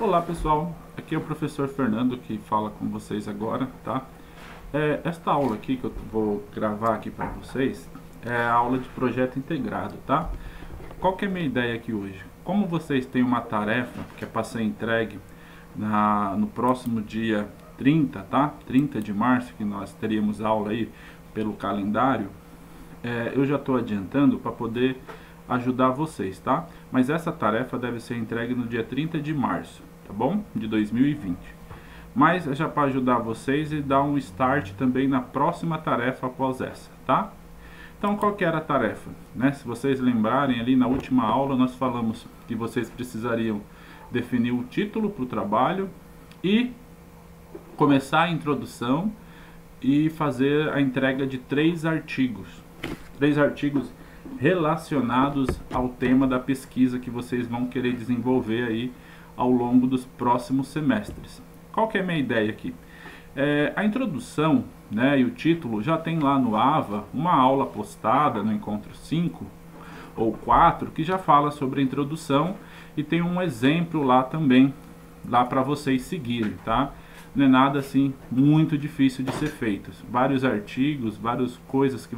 Olá pessoal, aqui é o professor Fernando que fala com vocês agora, tá? Esta aula aqui que eu vou gravar aqui para vocês é a aula de projeto integrado, tá? Qual que é a minha ideia aqui hoje? Como vocês têm uma tarefa que é para ser entregue no próximo dia 30, tá? 30 de março, que nós teríamos aula aí pelo calendário, eu já estou adiantando para poder ajudar vocês, tá? Mas essa tarefa deve ser entregue no dia 30 de março, tá bom? De 2020. Mas é já para ajudar vocês e dar um start também na próxima tarefa após essa, tá? Então, qual que era a tarefa, né? Se vocês lembrarem, ali na última aula nós falamos que vocês precisariam definir o título para o trabalho e começar a introdução e fazer a entrega de 3 artigos relacionados ao tema da pesquisa que vocês vão querer desenvolver aí ao longo dos próximos semestres. Qual que é a minha ideia aqui? A introdução, né, e o título já tem lá no AVA uma aula postada no encontro 5 ou 4 que já fala sobre a introdução e tem um exemplo lá também, lá para vocês seguirem, tá? Não é nada assim muito difícil de ser feito. Vários artigos, várias coisas que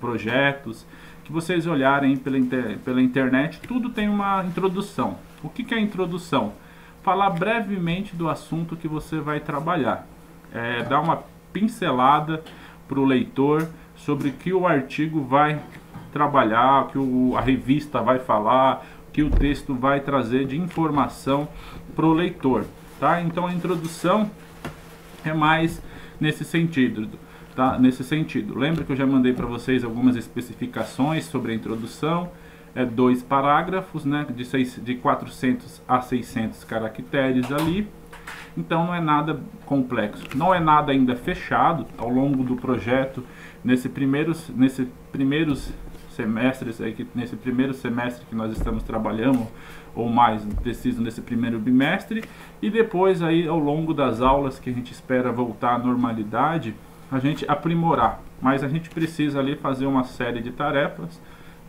projetos que vocês olharem pela internet, tudo tem uma introdução. O que é a introdução? Falar brevemente do assunto que você vai trabalhar. Dar uma pincelada para o leitor sobre o que o artigo vai trabalhar, o que a revista vai falar, o que o texto vai trazer de informação para o leitor. Tá? Então a introdução é mais nesse sentido, tá? Nesse sentido. Lembra que eu já mandei para vocês algumas especificações sobre a introdução, 2 parágrafos, né, de 400 a 600 caracteres ali. Então não é nada complexo, não é nada ainda fechado ao longo do projeto. Nesse primeiro semestre que nós estamos trabalhando, ou mais preciso nesse primeiro bimestre, e depois aí ao longo das aulas que a gente espera voltar à normalidade, a gente aprimorar. Mas a gente precisa ali fazer uma série de tarefas,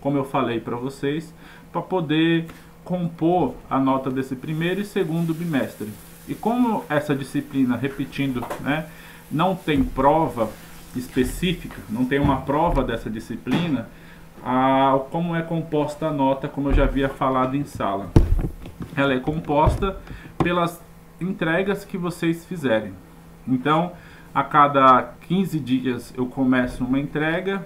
como eu falei para vocês, para poder compor a nota desse primeiro e segundo bimestre. E como essa disciplina, repetindo, né, não tem prova específica, não tem uma prova dessa disciplina, como é composta a nota, como eu já havia falado em sala. Ela é composta pelas entregas que vocês fizerem. Então, a cada 15 dias eu começo uma entrega,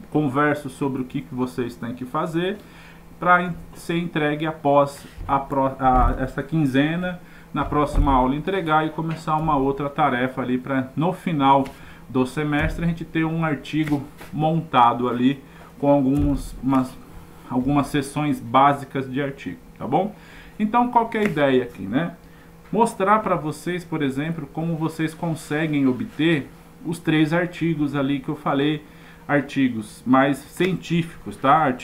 converso sobre o que vocês têm que fazer para ser entregue após essa quinzena, na próxima aula entregar e começar uma outra tarefa ali para no final do semestre a gente ter um artigo montado ali com algumas seções básicas de artigo, tá bom? Então, qual que é a ideia aqui, né? Mostrar para vocês, por exemplo, como vocês conseguem obter os 3 artigos ali que eu falei, artigos mais científicos, tá?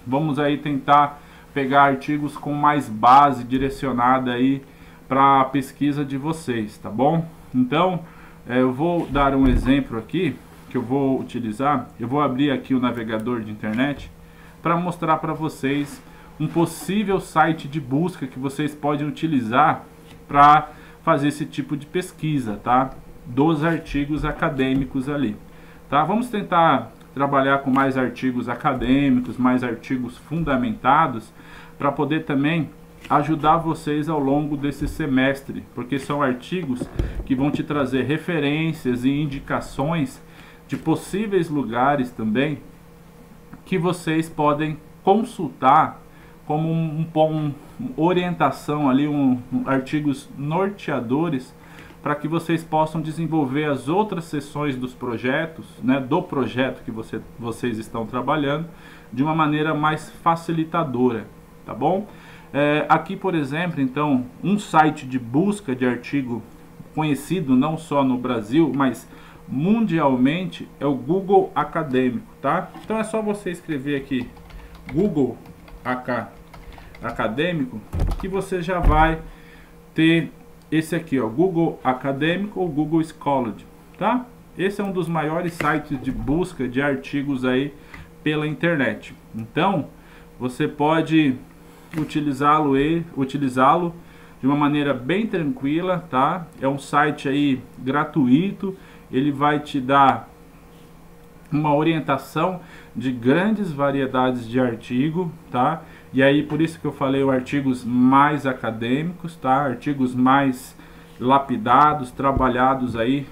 Vamos aí tentar pegar artigos com mais base direcionada aí para a pesquisa de vocês, tá bom? Então, eu vou dar um exemplo aqui que eu vou utilizar. Eu vou abrir aqui o navegador de internet para mostrar para vocês um possível site de busca que vocês podem utilizar para fazer esse tipo de pesquisa, tá? Dos artigos acadêmicos ali, tá? Vamos tentar trabalhar com mais artigos acadêmicos, mais artigos fundamentados, para poder também ajudar vocês ao longo desse semestre, porque são artigos que vão te trazer referências e indicações de possíveis lugares também que vocês podem consultar como uma orientação ali, artigos norteadores para que vocês possam desenvolver as outras seções dos projetos, né, do projeto que vocês estão trabalhando de uma maneira mais facilitadora, tá bom? Aqui, por exemplo, então, um site de busca de artigo conhecido não só no Brasil, mas mundialmente é o Google Acadêmico, tá? Então é só você escrever aqui Google Acadêmico que você já vai ter esse aqui, ó, Google Acadêmico ou Google Scholarly, tá? Esse é um dos maiores sites de busca de artigos aí pela internet. Então, você pode utilizá-lo de uma maneira bem tranquila, tá? É um site aí gratuito, ele vai te dar uma orientação de grandes variedades de artigo, tá? E aí por isso que eu falei artigos mais acadêmicos, tá? Artigos mais lapidados, trabalhados aí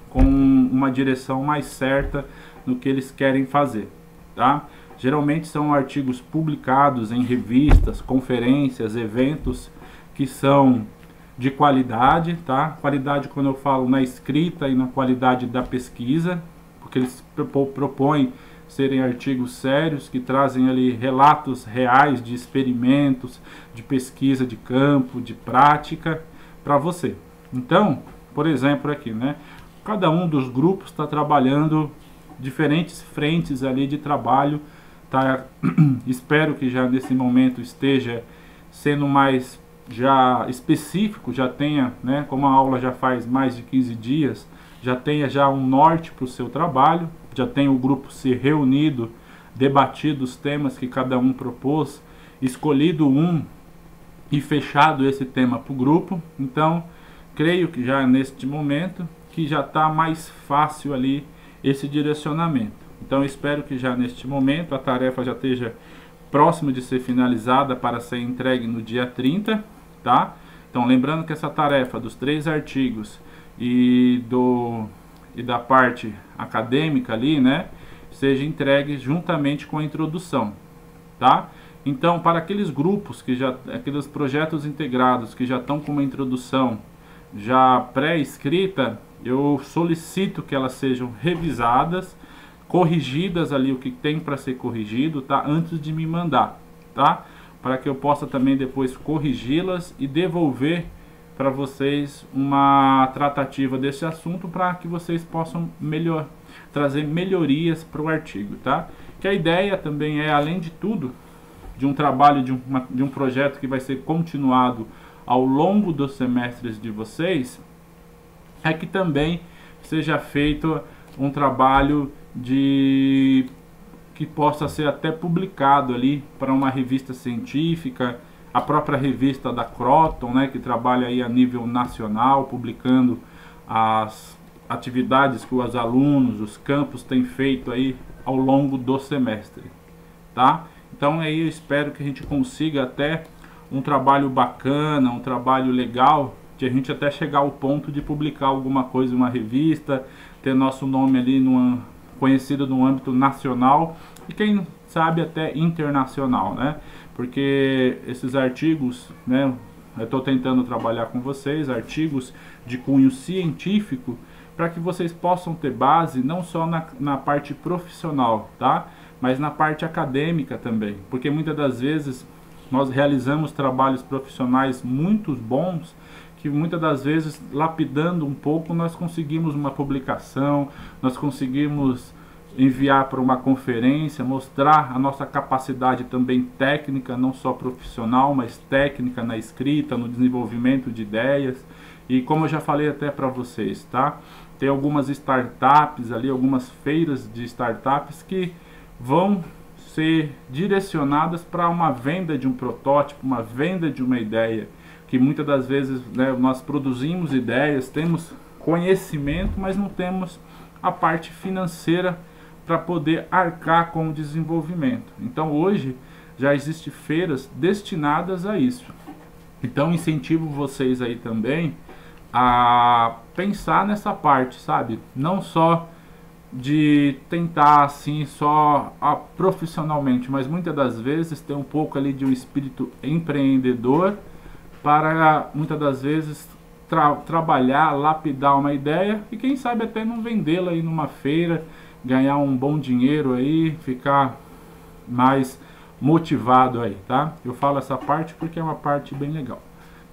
com uma direção mais certa no que eles querem fazer, tá? Geralmente são artigos publicados em revistas, conferências, eventos que são de qualidade, tá? Qualidade quando eu falo na escrita e na qualidade da pesquisa, porque eles propõem serem artigos sérios que trazem ali relatos reais de experimentos, de pesquisa de campo, de prática para você. Então, por exemplo aqui, né? Cada um dos grupos está trabalhando diferentes frentes ali de trabalho, tá? Espero que já nesse momento esteja sendo mais já específico, já tenha, né, como a aula já faz mais de 15 dias, já tenha já um norte para o seu trabalho, já tenha o grupo se reunido, debatido os temas que cada um propôs, escolhido um e fechado esse tema para o grupo. Então, creio que já neste momento que já está mais fácil ali esse direcionamento. Então, espero que já neste momento a tarefa já esteja próxima de ser finalizada para ser entregue no dia 30, tá? Então, lembrando que essa tarefa dos 3 artigos e da parte acadêmica ali, né, seja entregue juntamente com a introdução, tá? Então, para aqueles grupos que já, aqueles projetos integrados que já estão com uma introdução já pré-escrita, eu solicito que elas sejam revisadas, corrigidas ali o que tem para ser corrigido, tá? Antes de me mandar, tá? Para que eu possa também depois corrigi-las e devolver para vocês uma tratativa desse assunto para que vocês possam trazer melhorias para o artigo, tá? Que a ideia também é, além de tudo, de um trabalho, de um projeto que vai ser continuado ao longo dos semestres de vocês, é que também seja feito um trabalho que possa ser até publicado ali para uma revista científica, a própria revista da Croton, né, que trabalha aí a nível nacional, publicando as atividades que os alunos, os campos têm feito aí ao longo do semestre, tá? Então aí eu espero que a gente consiga até um trabalho bacana, um trabalho legal, de a gente até chegar ao ponto de publicar alguma coisa em uma revista, ter nosso nome ali conhecido no âmbito nacional e quem sabe até internacional, né? Porque esses artigos, né, eu estou tentando trabalhar com vocês, artigos de cunho científico, para que vocês possam ter base não só na parte profissional, tá? Mas na parte acadêmica também, porque muitas das vezes nós realizamos trabalhos profissionais muito bons, que muitas das vezes, lapidando um pouco, nós conseguimos uma publicação, nós conseguimos enviar para uma conferência, mostrar a nossa capacidade também técnica, não só profissional, mas técnica na escrita, no desenvolvimento de ideias. E como eu já falei até para vocês, tá? Tem algumas startups ali, algumas feiras de startups que vão ser direcionadas para uma venda de um protótipo, uma venda de uma ideia, que muitas das vezes, né, nós produzimos ideias, temos conhecimento, mas não temos a parte financeira para poder arcar com o desenvolvimento. Então hoje já existem feiras destinadas a isso. Então incentivo vocês aí também a pensar nessa parte, sabe? Não só de tentar assim só profissionalmente, mas muitas das vezes ter um pouco ali de um espírito empreendedor para muitas das vezes trabalhar, lapidar uma ideia e quem sabe até não vendê-la aí numa feira, ganhar um bom dinheiro aí, ficar mais motivado aí, tá? Eu falo essa parte porque é uma parte bem legal,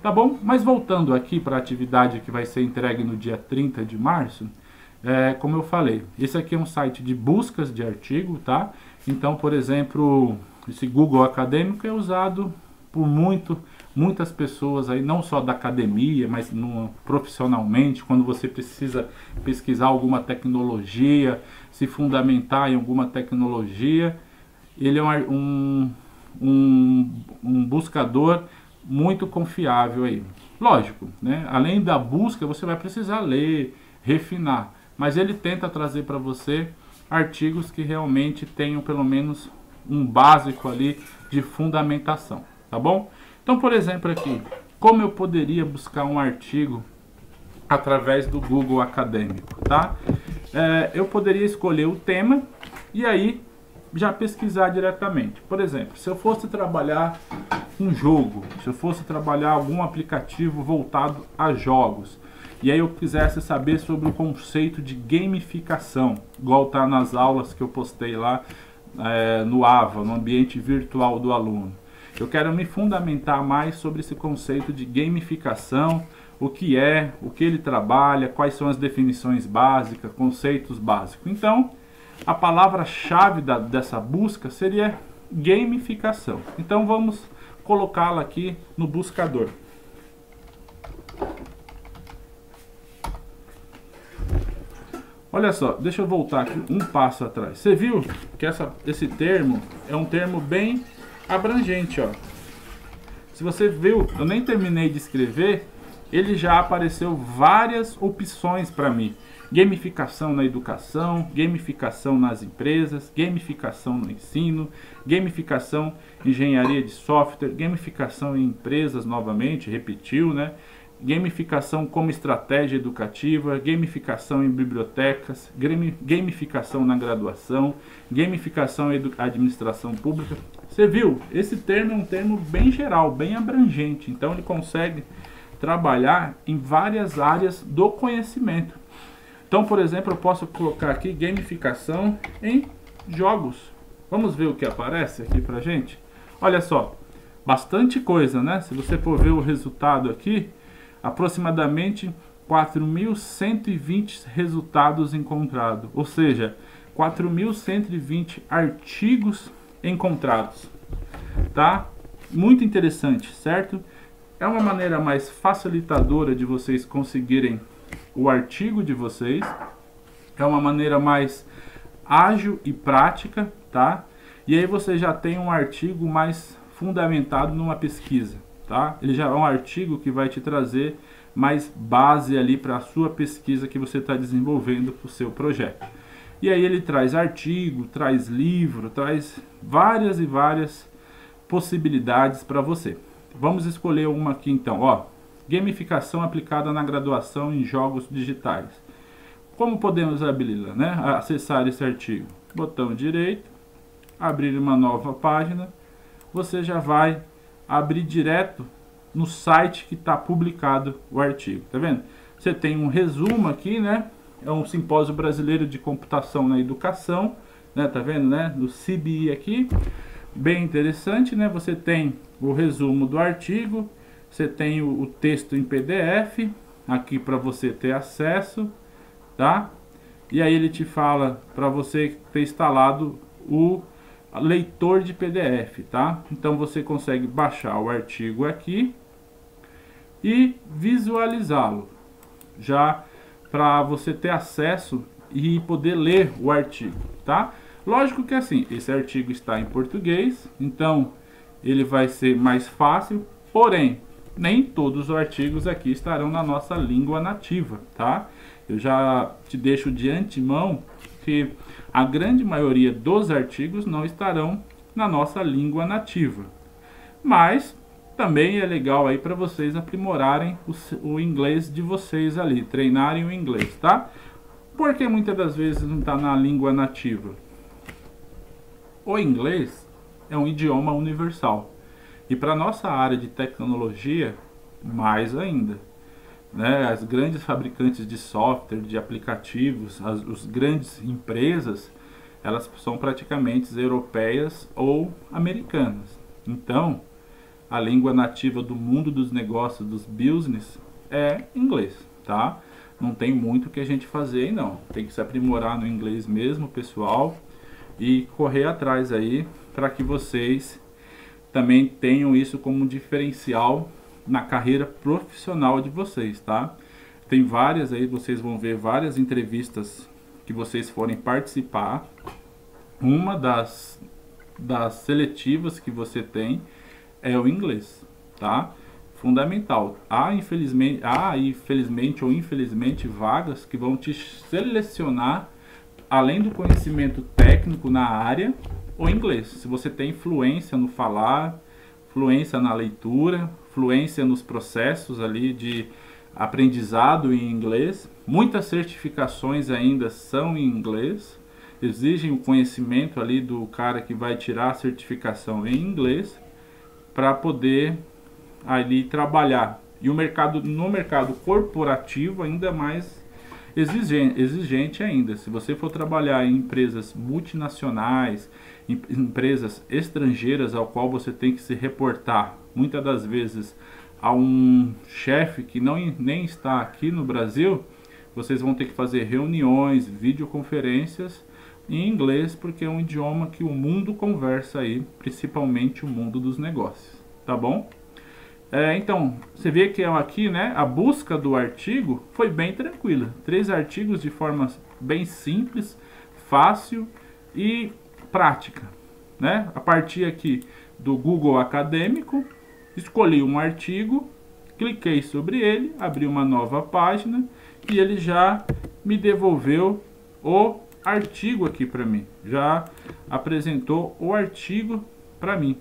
tá bom? Mas voltando aqui para a atividade que vai ser entregue no dia 30 de março, como eu falei, esse aqui é um site de buscas de artigo, tá? Então, por exemplo, esse Google Acadêmico é usado por muitas pessoas aí, não só da academia, mas profissionalmente, quando você precisa pesquisar alguma tecnologia, se fundamentar em alguma tecnologia, ele é um buscador muito confiável aí. Lógico, né? Além da busca, você vai precisar ler, refinar, mas ele tenta trazer para você artigos que realmente tenham pelo menos um básico ali de fundamentação, tá bom? Então, por exemplo, aqui, como eu poderia buscar um artigo através do Google Acadêmico, tá? Eu poderia escolher o tema e aí já pesquisar diretamente. Por exemplo, se eu fosse trabalhar um jogo, se eu fosse trabalhar algum aplicativo voltado a jogos, e aí eu quisesse saber sobre o conceito de gamificação, igual tá nas aulas que eu postei lá no AVA, no ambiente virtual do aluno. Eu quero me fundamentar mais sobre esse conceito de gamificação, o que ele trabalha, quais são as definições básicas, conceitos básicos. Então, a palavra-chave dessa busca seria gamificação. Então, vamos colocá-la aqui no buscador. Olha só, deixa eu voltar aqui um passo atrás. Você viu que esse termo é um termo bem abrangente, ó. Se você viu, eu nem terminei de escrever, ele já apareceu várias opções para mim. Gamificação na educação, gamificação nas empresas, gamificação no ensino, gamificação em engenharia de software, gamificação em empresas novamente, repetiu, né? Gamificação como estratégia educativa, gamificação em bibliotecas, gamificação na graduação, gamificação em administração pública. Você viu? Esse termo é um termo bem geral, bem abrangente. Então ele consegue trabalhar em várias áreas do conhecimento. Então, por exemplo, eu posso colocar aqui gamificação em jogos. Vamos ver o que aparece aqui pra gente? Olha só, bastante coisa, né? Se você for ver o resultado aqui, aproximadamente 4.120 resultados encontrados, ou seja, 4.120 artigos encontrados, tá? Muito interessante, certo? É uma maneira mais facilitadora de vocês conseguirem o artigo de vocês, é uma maneira mais ágil e prática, tá? E aí você já tem um artigo mais fundamentado numa pesquisa, tá? Ele já é um artigo que vai te trazer mais base ali para a sua pesquisa que você está desenvolvendo para o seu projeto. E aí ele traz artigo, traz livro, traz várias e várias possibilidades para você. Vamos escolher uma aqui então, ó. Gamificação aplicada na graduação em jogos digitais. Como podemos abri-la, né? Acessar esse artigo. Botão direito, abrir uma nova página. Você já vai abrir direto no site que está publicado o artigo, tá vendo? Você tem um resumo aqui, né? É um simpósio brasileiro de computação na educação, né? Tá vendo, né? No CBI aqui, bem interessante, né? Você tem o resumo do artigo, você tem o texto em PDF aqui para você ter acesso, tá? E aí ele te fala para você ter instalado o leitor de PDF, tá? Então você consegue baixar o artigo aqui e visualizá-lo, já para você ter acesso e poder ler o artigo, tá? Lógico que assim, esse artigo está em português, então ele vai ser mais fácil, porém, nem todos os artigos aqui estarão na nossa língua nativa, tá? Eu já te deixo de antemão que a grande maioria dos artigos não estarão na nossa língua nativa. Mas também é legal aí para vocês aprimorarem o inglês de vocês ali, treinarem o inglês, tá? Porque muitas das vezes não está na língua nativa. O inglês é um idioma universal. E para nossa área de tecnologia, mais ainda, né? As grandes fabricantes de software, de aplicativos, as grandes empresas, elas são praticamente europeias ou americanas. Então, a língua nativa do mundo dos negócios, dos business, é inglês, tá? Não tem muito o que a gente fazer aí não. Tem que se aprimorar no inglês mesmo, pessoal, e correr atrás aí para que vocês também tenham isso como diferencial na carreira profissional de vocês, tá? Tem várias aí, vocês vão ver várias entrevistas que vocês forem participar. Uma das seletivas que você tem é o inglês, tá? fundamental. Infelizmente ou infelizmente vagas que vão te selecionar além do conhecimento técnico na área, o inglês. Se você tem fluência no falar, fluência na leitura, fluência nos processos ali de aprendizado em inglês, muitas certificações ainda são em inglês, exigem o conhecimento ali do cara que vai tirar a certificação em inglês para poder ali trabalhar. E no mercado corporativo ainda mais exigente ainda. Se você for trabalhar em empresas multinacionais, empresas estrangeiras ao qual você tem que se reportar, muitas das vezes a um chefe que nem está aqui no Brasil, vocês vão ter que fazer reuniões, videoconferências em inglês, porque é um idioma que o mundo conversa aí, principalmente o mundo dos negócios, tá bom? Então, você vê que aqui, né, a busca do artigo foi bem tranquila. 3 artigos de forma bem simples, fácil e prática, né? A partir aqui do Google Acadêmico, escolhi um artigo, cliquei sobre ele, abri uma nova página e ele já me devolveu o artigo aqui para mim. Já apresentou o artigo para mim,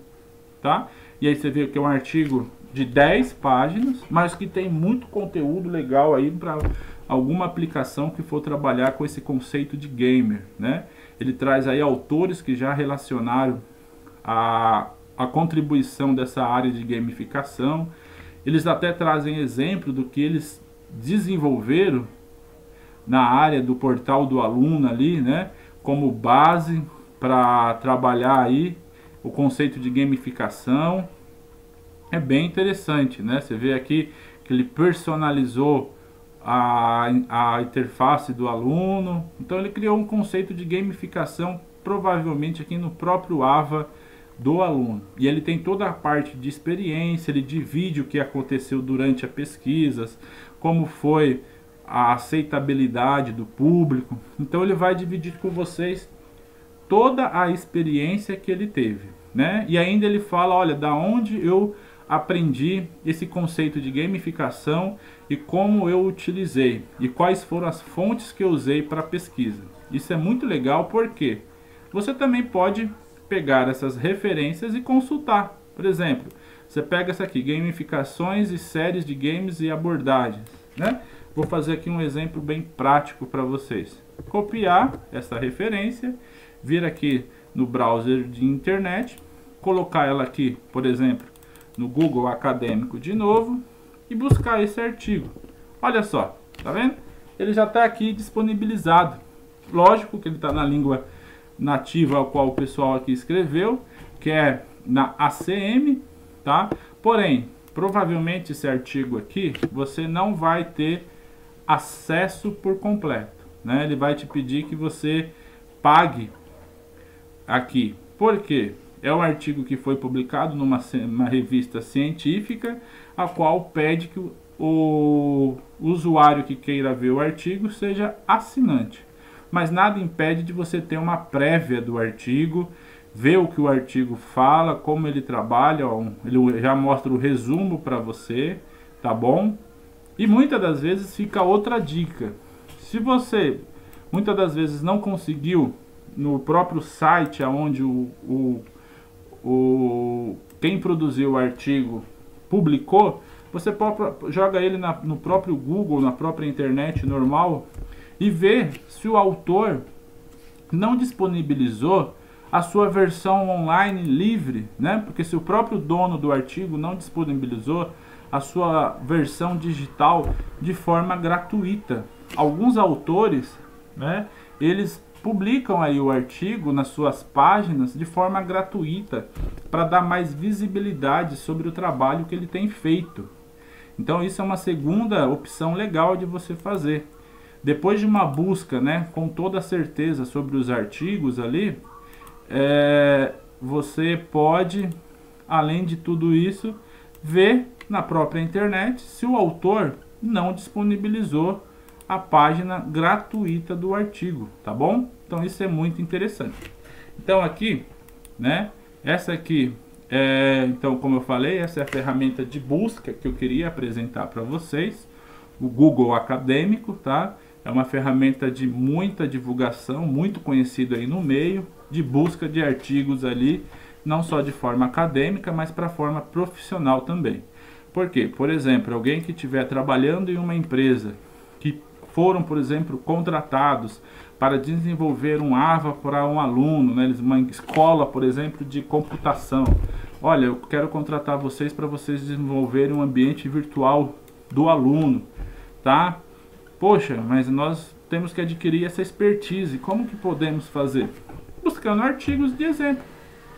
tá? E aí você vê que é um artigo de 10 páginas, mas que tem muito conteúdo legal aí para alguma aplicação que for trabalhar com esse conceito de gamer, né? Ele traz aí autores que já relacionaram a contribuição dessa área de gamificação. Eles até trazem exemplo do que eles desenvolveram na área do portal do aluno ali, né? Como base para trabalhar aí o conceito de gamificação. É bem interessante, né? Você vê aqui que ele personalizou a interface do aluno. Então ele criou um conceito de gamificação, provavelmente aqui no próprio AVA do aluno. E ele tem toda a parte de experiência, ele divide o que aconteceu durante a pesquisa, como foi a aceitabilidade do público. Então ele vai dividir com vocês toda a experiência que ele teve, né? E ainda ele fala, olha, da onde eu aprendi esse conceito de gamificação e como eu utilizei e quais foram as fontes que eu usei para a pesquisa. Isso é muito legal porque você também pode pegar essas referências e consultar. Por exemplo, você pega essa aqui, gamificações e séries de games e abordagens, né? Vou fazer aqui um exemplo bem prático para vocês. Copiar essa referência, vir aqui no browser de internet, colocar ela aqui, por exemplo, no Google Acadêmico de novo e buscar esse artigo. Olha só, tá vendo? Ele já está aqui disponibilizado. Lógico que ele está na língua nativa ao qual o pessoal aqui escreveu, que é na ACM, tá? Porém, provavelmente esse artigo aqui você não vai ter acesso por completo, né? Ele vai te pedir que você pague aqui. Por quê? É um artigo que foi publicado numa revista científica, a qual pede que o usuário que queira ver o artigo seja assinante. Mas nada impede de você ter uma prévia do artigo, ver o que o artigo fala, como ele trabalha, ele já mostra o resumo para você, tá bom? E muitas das vezes fica outra dica. Se você muitas das vezes não conseguiu no próprio site aonde quem produziu o artigo publicou, você joga ele no próprio Google, na própria internet normal e vê se o autor não disponibilizou a sua versão online livre, né? Porque se o próprio dono do artigo não disponibilizou a sua versão digital de forma gratuita. Alguns autores, né, eles publicam aí o artigo nas suas páginas de forma gratuita para dar mais visibilidade sobre o trabalho que ele tem feito. Então isso é uma segunda opção legal de você fazer. Depois de uma busca, né, com toda certeza sobre os artigos ali, você pode, além de tudo isso, ver na própria internet se o autor não disponibilizou a página gratuita do artigo, tá bom? Então isso é muito interessante. Então aqui, né, essa aqui Então, como eu falei, essa é a ferramenta de busca que eu queria apresentar para vocês, o Google Acadêmico, tá? É uma ferramenta de muita divulgação, muito conhecido aí no meio, de busca de artigos ali, não só de forma acadêmica, mas para forma profissional também. Por quê? Por exemplo, alguém que estiver trabalhando em uma empresa, que foram, por exemplo, contratados para desenvolver um AVA para um aluno, né? Uma escola, por exemplo, de computação. Olha, eu quero contratar vocês para vocês desenvolverem um ambiente virtual do aluno, tá? Poxa, mas nós temos que adquirir essa expertise. Como que podemos fazer? Buscando artigos de exemplo.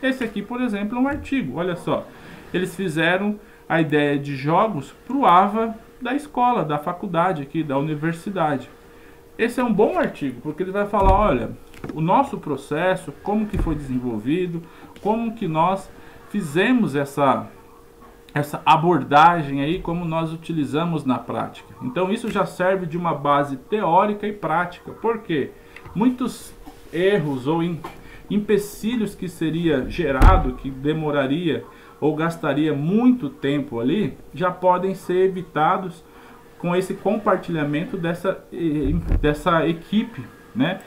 Esse aqui, por exemplo, é um artigo. Olha só, eles fizeram a ideia de jogos para o AVA da escola, da faculdade aqui, da universidade. Esse é um bom artigo, porque ele vai falar, olha, o nosso processo, como que foi desenvolvido, como que nós fizemos essa abordagem aí, como nós utilizamos na prática. Então isso já serve de uma base teórica e prática. Por quê? Muitos erros ou empecilhos que seria gerado, que demoraria ou gastaria muito tempo ali, já podem ser evitados com esse compartilhamento dessa equipe, né?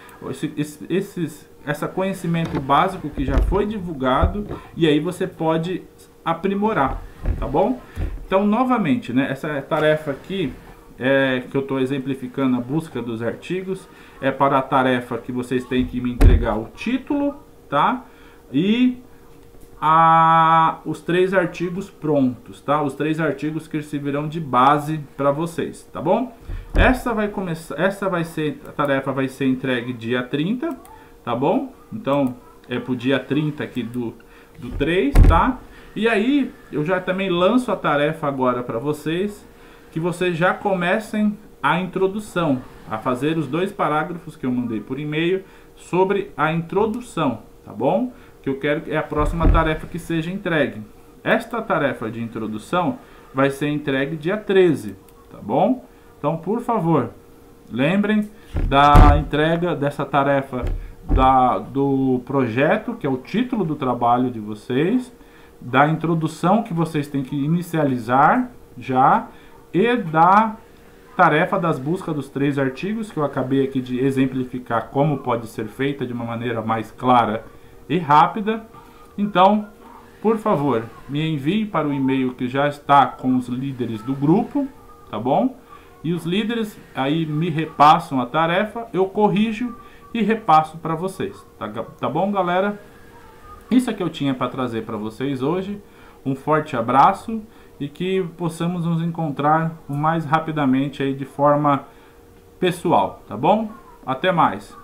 Esse conhecimento básico que já foi divulgado, e aí você pode aprimorar, tá bom? Então, novamente, né, essa tarefa aqui que eu estou exemplificando a busca dos artigos, é para a tarefa que vocês têm que me entregar o título, tá? E os 3 artigos prontos, tá? Os 3 artigos que servirão de base para vocês, tá bom? A tarefa vai ser entregue dia 30, tá bom? Então, é pro dia 30 aqui do 3, tá? E aí, eu já também lanço a tarefa agora para vocês, que vocês já comecem a introdução, a fazer os 2 parágrafos que eu mandei por e-mail sobre a introdução, tá bom? Que eu quero que é a próxima tarefa que seja entregue. Esta tarefa de introdução vai ser entregue dia 13, tá bom? Então, por favor, lembrem da entrega dessa tarefa do projeto, que é o título do trabalho de vocês, da introdução que vocês têm que inicializar já, e da tarefa das buscas dos 3 artigos, que eu acabei aqui de exemplificar como pode ser feita de uma maneira mais clara e rápida. Então, por favor, me envie para o e-mail que já está com os líderes do grupo, tá bom? E os líderes aí me repassam a tarefa, eu corrijo e repasso para vocês, tá bom, galera? Isso é que eu tinha para trazer para vocês hoje. Um forte abraço e que possamos nos encontrar o mais rapidamente aí de forma pessoal, tá bom? Até mais!